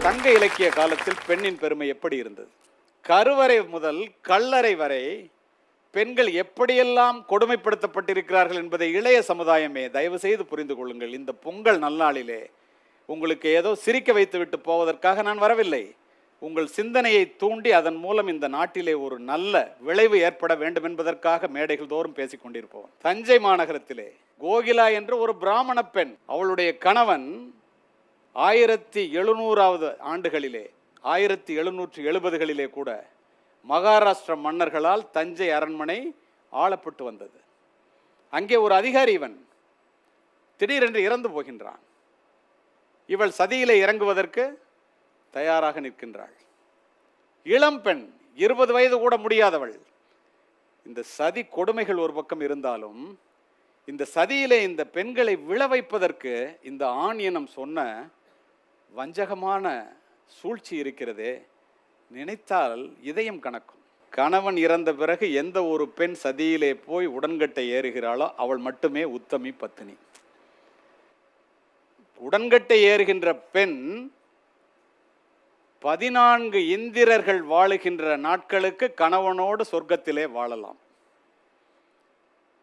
சங்க இலக்கிய காலத்தில் பெண்ணின் பெருமை எப்படி இருந்தது? கருவறை முதல் கல்லறை வரை பெண்கள் எப்படியெல்லாம் கொடுமைப்படுத்தப்பட்டிருக்கிறார்கள் என்பதை இளைய சமுதாயமே தயவு செய்து புரிந்து கொள்ளுங்கள். இந்த பொங்கல் நல்நாளிலே உங்களுக்கு ஏதோ சிரிக்க வைத்து விட்டு போவதற்காக நான் வரவில்லை. உங்கள் சிந்தனையை தூண்டி அதன் மூலம் இந்த நாட்டிலே ஒரு நல்ல விளைவு ஏற்பட வேண்டும் என்பதற்காக மேடைகள் தோறும் பேசிக் கொண்டிருப்போம். தஞ்சை மாநகரத்திலே கோகிலா என்ற ஒரு பிராமண பெண், அவளுடைய கணவன் 1700 ஆண்டுகளிலே 1770களிலே கூட மகாராஷ்டிர மன்னர்களால் தஞ்சை அரண்மனை ஆளப்பட்டு வந்தது. அங்கே ஒரு அதிகாரி இவன் திடீரென்று இறந்து போகின்றான். இவள் சதியிலே இறங்குவதற்கு தயாராக நிற்கின்றாள். இளம் பெண், 20 வயது கூட முடியாதவள். இந்த சதி கொடுமைகள் ஒரு பக்கம் இருந்தாலும் இந்த சதியிலே இந்த பெண்களை விழ வைப்பதற்கு இந்த ஆண் இனம் சொன்ன வஞ்சகமான சூழ்ச்சி இருக்கிறதே, நினைத்தால் இதயம் கணக்கும். கணவன் இறந்த பிறகு எந்த ஒரு பெண் சதியிலே போய் உடன்கட்டை ஏறுகிறாளோ அவள் மட்டுமே உத்தமி பத்தினி. உடன்கட்டை ஏறுகின்ற பெண் 14 இந்திரர்கள் வாழுகின்ற நாட்களுக்கு கணவனோடு சொர்க்கத்திலே வாழலாம்.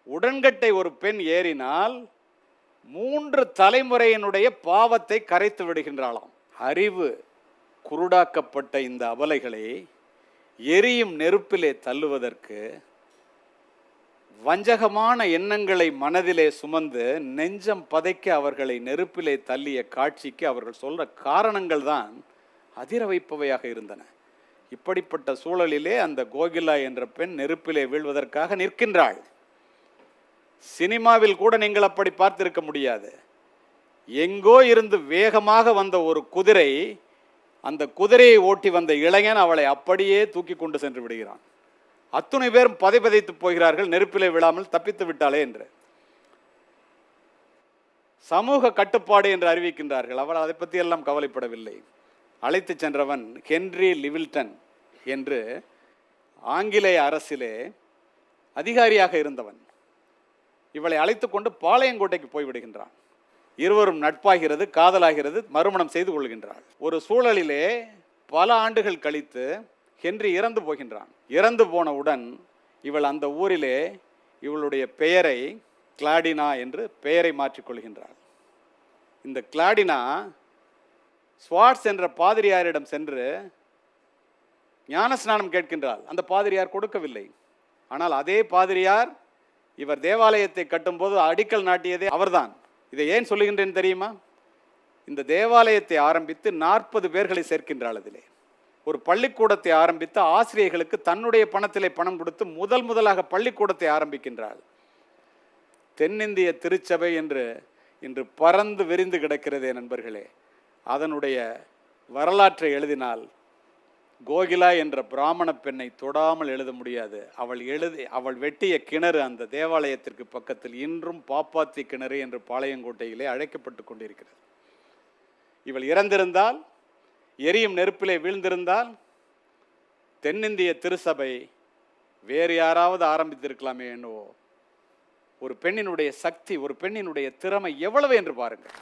உடன்கட்டை ஒரு பெண் ஏறினால் 3 தலைமுறையினுடைய பாவத்தை கரைத்து விடுகின்றாளாம். அறிவு குருடாக்கப்பட்ட இந்த அபலைகளை எரியும் நெருப்பிலே தள்ளுவதற்கு வஞ்சகமான எண்ணங்களை மனதிலே சுமந்து நெஞ்சம் பதைக்க அவர்களை நெருப்பிலே தள்ளிய காட்சிக்கு அவர்கள் சொல்ற காரணங்கள் தான் அதிர வைப்பவையாக இருந்தன. இப்படிப்பட்ட சூழலிலே அந்த கோகிலா என்ற பெண் நெருப்பிலே வீழ்வதற்காக நிற்கின்றாள். சினிமாவில் கூட நீங்கள் அப்படி பார்த்திருக்க முடியாது. எங்கோ இருந்து வேகமாக வந்த ஒரு குதிரை, அந்த குதிரையை ஓட்டி வந்த இளைஞன் அவளை அப்படியே தூக்கி கொண்டு சென்று விடுகிறான். அத்துணை பேரும் பதைத்து போகிறார்கள், நெருப்பிலே விழாமல் தப்பித்து விட்டாளே என்று. சமூக கட்டுப்பாடு என்று அறிவிக்கின்றார்கள். அவள் அதை பற்றி எல்லாம் கவலைப்படவில்லை. அழைத்து சென்றவன் ஹென்றி லிவில்டன் என்று ஆங்கிலேய அரசிலே அதிகாரியாக இருந்தவன். இவளை அழைத்து கொண்டு பாளையங்கோட்டைக்கு போய்விடுகின்றான். இருவரும் நட்பாகிறது, காதலாகிறது, மறுமணம் செய்து கொள்கின்றாள். ஒரு சூழலிலே பல ஆண்டுகள் கழித்து ஹென்றி இறந்து போகின்றான். இறந்து போனவுடன் இவள் அந்த ஊரிலே இவளுடைய பெயரை கிளாடினா என்று பெயரை மாற்றிக்கொள்கின்றாள். இந்த கிளாடினா ஸ்வாட்ஸ் என்ற பாதிரியாரிடம் சென்று ஞானஸ்நானம் கேட்கின்றாள். அந்த பாதிரியார் கொடுக்கவில்லை. ஆனால் அதே பாதிரியார் இவர் தேவாலயத்தை கட்டும்போது அடிக்கல் நாட்டியதே அவர்தான். இதை ஏன் சொல்லுகின்றேன் தெரியுமா? இந்த தேவாலயத்தை ஆரம்பித்து 40 பேர்களை சேர்க்கின்றாள். அதிலே ஒரு பள்ளிக்கூடத்தை ஆரம்பித்து ஆசிரியர்களுக்கு தன்னுடைய பணத்திலே பணம் கொடுத்து முதலாக பள்ளிக்கூடத்தை ஆரம்பிக்கின்றாள். தென்னிந்திய திருச்சபை என்று இன்று பறந்து விரிந்து கிடக்கிறதே நண்பர்களே. அதனுடைய வரலாற்றை எழுதினால் கோகிலா என்ற பிராமண பெண்ணை தொடாமல் எழுத முடியாது. அவள் வெட்டிய கிணறு அந்த தேவாலயத்திற்கு பக்கத்தில் இன்றும் பாப்பாத்தி கிணறு என்று பாளையங்கோட்டையிலே அழைக்கப்பட்டு கொண்டிருக்கிறது. இவள் இறந்திருந்தால், எரியும் நெருப்பிலே வீழ்ந்திருந்தால், தென்னிந்திய திருச்சபை வேறு யாராவது ஆரம்பித்திருக்கலாமே என்னவோ. ஒரு பெண்ணினுடைய சக்தி, ஒரு பெண்ணினுடைய திறமை எவ்வளவு என்று பாருங்கள்.